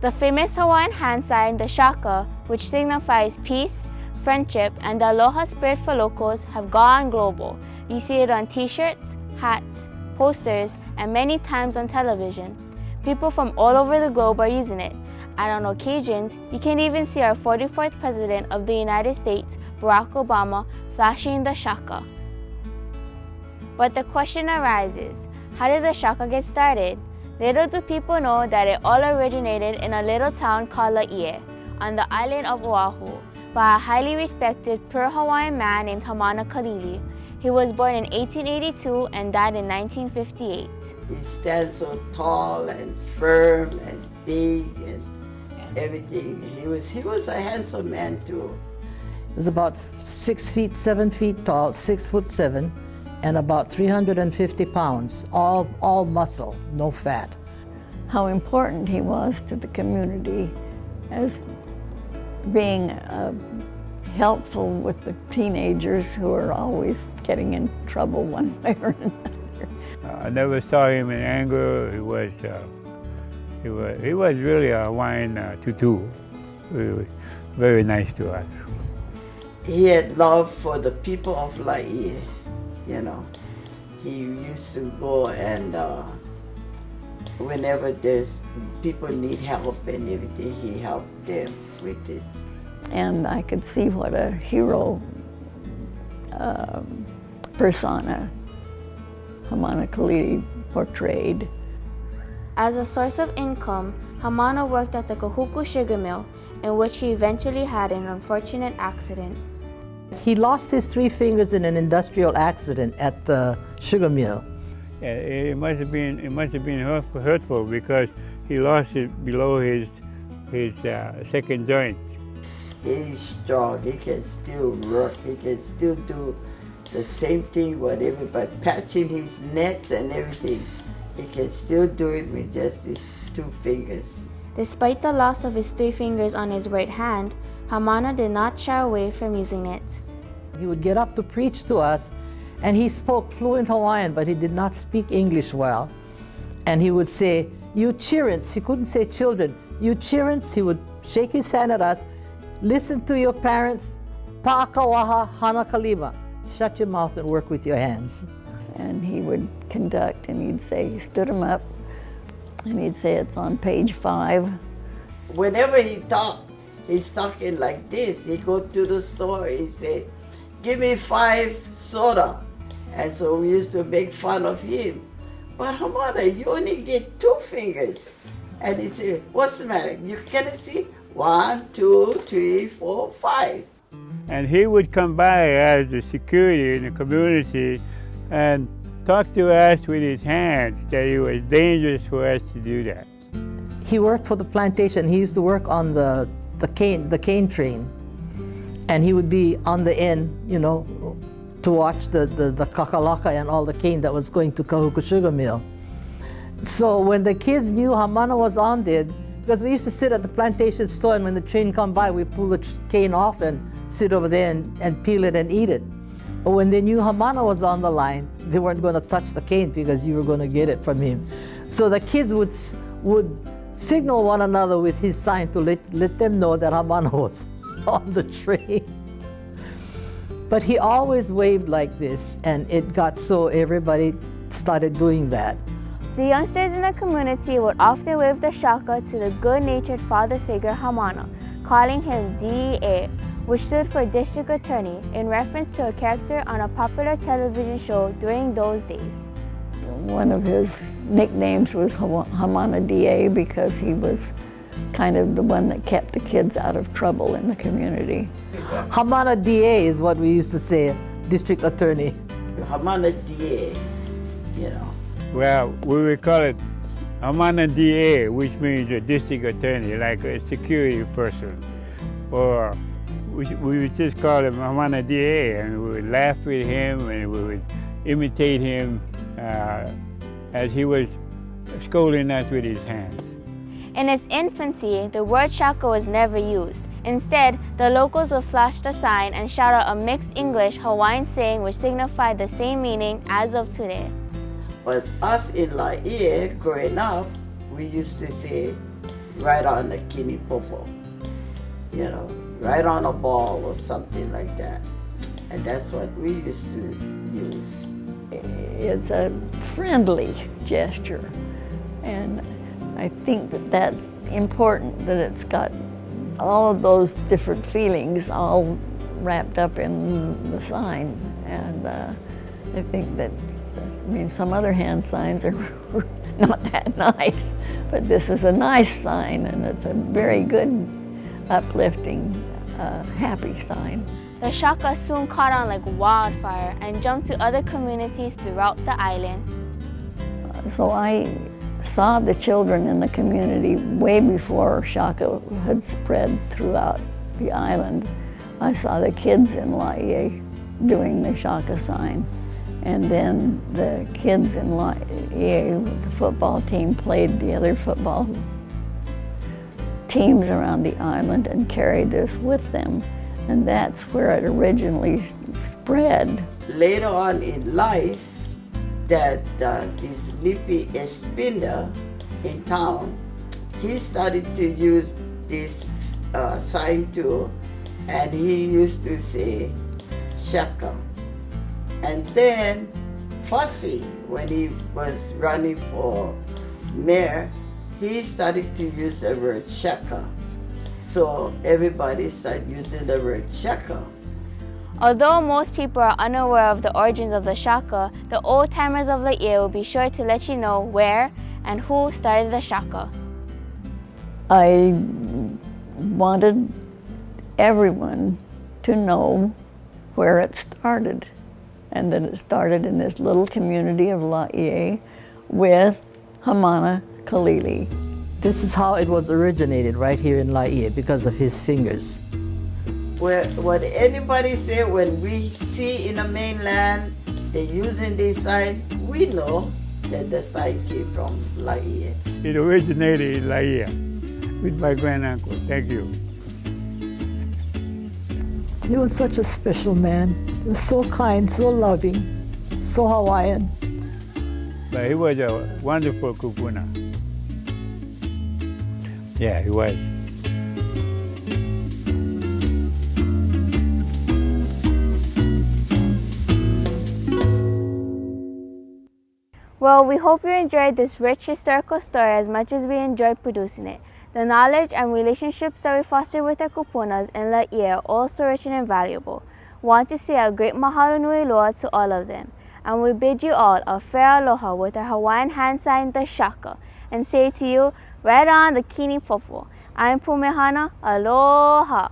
The famous Hawaiian hand sign, the Shaka, which signifies peace, friendship, and the aloha spirit for locals, have gone global. You see it on t-shirts, hats, posters, and many times on television. People from all over the globe are using it, and on occasions, you can even see our 44th President of the United States, Barack Obama, flashing the Shaka. But the question arises, how did the Shaka get started? Little do people know that it all originated in a little town called Laie, on the island of Oahu, by a highly respected pure Hawaiian man named Hamana Kalili. He was born in 1882 and died in 1958. He stands so tall and firm and big and everything. He was a handsome man too. He was about 6 feet, 7 feet tall, 6'7", and about 350 pounds, all muscle, no fat. How important he was to the community as being helpful with the teenagers who are always getting in trouble one way or another. I never saw him in anger. He was really a Hawaiian tutu. Really, very nice to us. He had love for the people of Laie, you know. He used to go and whenever there's people need help and everything, he helped them with it. And I could see what a hero persona Hamana Kalili portrayed. As a source of income, Hamana worked at the Kahuku sugar mill, in which he eventually had an unfortunate accident. He lost his 3 fingers in an industrial accident at the sugar mill. Yeah, it must have been hurtful because he lost it below his second joint. He's strong, he can still work, he can still do the same thing, whatever, but patching his nets and everything, he can still do it with just his 2 fingers. Despite the loss of his 3 fingers on his right hand, Hamana did not shy away from using it. He would get up to preach to us, and he spoke fluent Hawaiian, but he did not speak English well. And he would say, "You chirants," he couldn't say children, "You chirants," he would shake his hand at us, "Listen to your parents, pa'akawaha hana kalima." Shut your mouth and work with your hands. And he would conduct, and he'd say, he stood him up, and he'd say, "It's on page 5. Whenever he talked, he's talking like this. He go to the store, he say, "Give me 5 soda." And so we used to make fun of him. "But Hamana, you only get 2 fingers. And he said, "What's the matter? You can't see? 1, 2, 3, 4, 5. And he would come by as a security in the community and talk to us with his hands that it was dangerous for us to do that. He worked for the plantation. He used to work on the cane train. And he would be on the end, you know, to watch the kakalaka and all the cane that was going to Kahuku sugar mill. So when the kids knew Hamana was on there, because we used to sit at the plantation store, and when the train come by, we pull the cane off and sit over there and peel it and eat it. But when they knew Hamana was on the line, they weren't going to touch the cane because you were going to get it from him. So the kids would signal one another with his sign to let them know that Hamana was on the train. But he always waved like this, and it got so everybody started doing that. The youngsters in the community would often wave the Shaka to the good-natured father figure Hamana, calling him DEA, which stood for District Attorney, in reference to a character on a popular television show during those days. One of his nicknames was Hamana DA because he was kind of the one that kept the kids out of trouble in the community. Hamana DA is what we used to say, District Attorney. Hamana DA, you know. Well, we would call it Hamana DA, which means a district attorney, like a security person. Or we would just call him Hamana DA, and we would laugh with him, and we would imitate him as he was scolding us with his hands. In its infancy, the word Shaka was never used. Instead, the locals would flash the sign and shout out a mixed English Hawaiian saying which signified the same meaning as of today. But us in Laie, growing up, we used to say, right on the kini popo, right on a ball or something like that. And that's what we used to use. It's a friendly gesture, and I think that that's important, that it's got all of those different feelings all wrapped up in the sign. And I think that, some other hand signs are not that nice, but this is a nice sign, and it's a very good, uplifting, happy sign. The Shaka soon caught on like wildfire and jumped to other communities throughout the island. So I saw the children in the community way before Shaka had spread throughout the island. I saw the kids in Laie doing the Shaka sign. And then the kids in Laie, the football team, played the other football teams around the island and carried this with them. And that's where it originally spread. Later on in life, that this Lipi Espinda in town, he started to use this sign too, and he used to say Shaka. And then Fussy, when he was running for mayor, he started to use the word Shaka. So everybody started using the word Shaka. Although most people are unaware of the origins of the Shaka, the old-timers of Laie will be sure to let you know where and who started the Shaka. I wanted everyone to know where it started, and that it started in this little community of Laie with Hamana Kalili. This is how it was originated, right here in Laie, because of his fingers. What anybody say, when we see in the mainland they're using this sign, we know that the sign came from Laie. It originated in Laie with my granduncle. Thank you. He was such a special man. He was so kind, so loving, so Hawaiian. But he was a wonderful kupuna. Yeah, he was. Well, we hope you enjoyed this rich historical story as much as we enjoyed producing it. The knowledge and relationships that we fostered with our kupunas in Laie are also rich and invaluable. We want to say a great mahalo nui loa to all of them. And we bid you all a fair aloha with our Hawaiian hand sign, the Shaka, and say to you, right on the kini popo. I'm Pumehana, aloha.